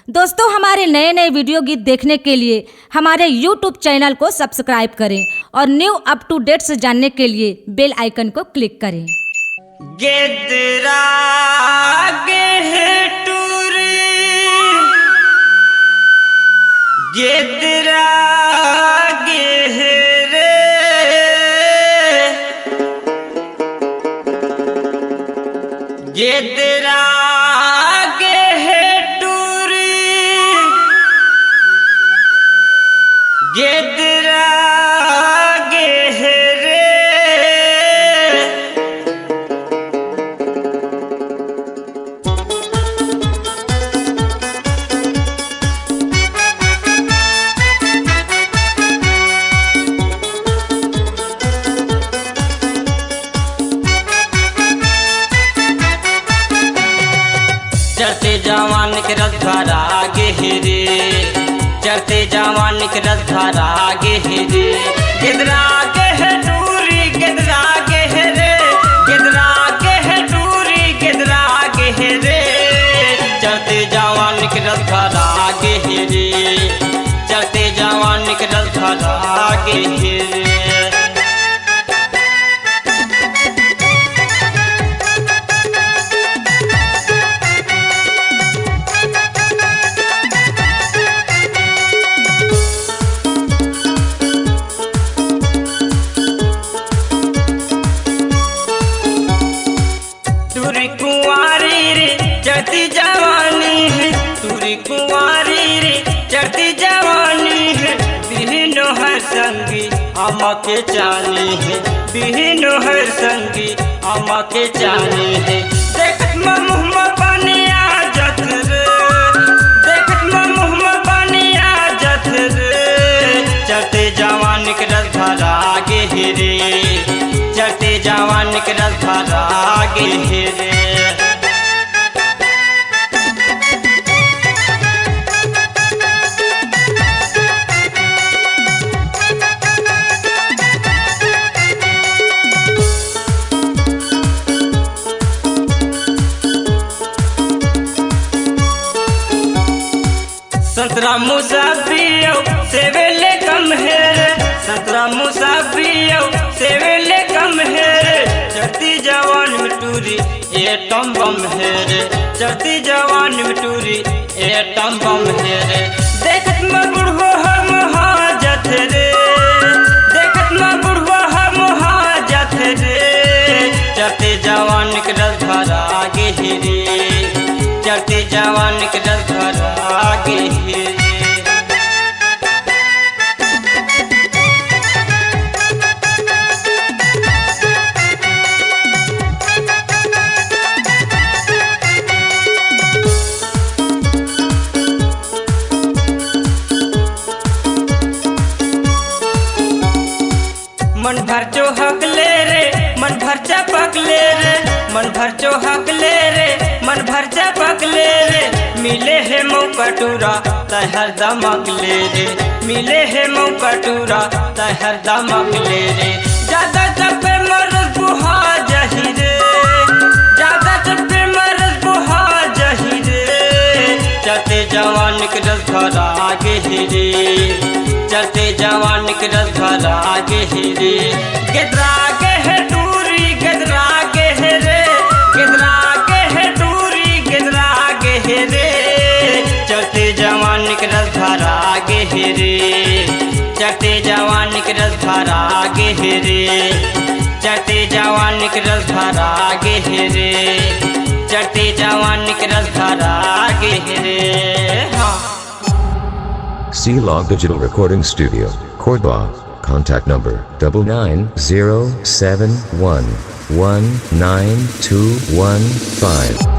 दोस्तों, हमारे नए नए वीडियो गीत देखने के लिए हमारे YouTube चैनल को सब्सक्राइब करें और न्यू अप टू डेट्स जानने के लिए बेल आइकन को क्लिक करें। गेदरा गेटूरी गेदरा गेहरे गेदरा गेटूरी गेदरा गेहरे चढ़ते जवान के रसधारा गेहरे चढ़ते जवान के रसधारा गेहरे गेदरा गेहटूरी गेदरा गेहरे गेदरा गेहटूरी गेदरा गेहरे चढ़ते जवान के रसधारा गेहरे चढ़ते जवान के रसधारा गेहरे कुंवारी रे चढ़ती जवानी है तुरी कुंवारी रे चढ़ती जवानी है बिहनो हर संगी अम्मा के चानी है बिहनो हर संगी अम्मा के चानी है देखत मुहम्मा बनिया जत रे देखत मुहम्मा बनिया जत रे चढ़ते जवान के रसधारा गेहरे चढ़ते जवान के रसधारा गेहरे संतरा मुसाफियो सेवेले कम है संतरा मुसाफियो सेवेले कम है चढ़ती जवान मिटूरी ये टम बम है रे चढ़ती जवान मिटूरी ये टम बम है रे देखत में बुढ़ो हम हाजत रे देखत में बुढ़ो हम हाजत रे चढ़ते जवान के रसधारा गेहरे चढ़ते जवान के रसधारा गेहरे मन भर चौहक ले रे मन भर चपक ले रे मन भर चौहक ले रे मन भर चपक ले रे मिले है मौका टूरा तहर दमक ले रे मिले है मौका टूरा तहर दमक ले रे ज्यादा चपे मरस बुहा जही रे ज्यादा चपे मरस बुहा जही रे चढ़ते जवान के रसधारा गेहरे चढ़ते जवान के रसधारा गेहरे गेदरा गेहटूरी गेदरा गेहरे गेदरा गेहटूरी गेदरा गेहरे चढ़ते जवान के रसधारा गेहरे चढ़ते जवान के रसधारा गेहरे चढ़ते जवान के रसधारा गेहरे चढ़ते जवान के रसधारा गेहरे C-Log Digital Recording Studio, Cordoba. Contact number 9907119215.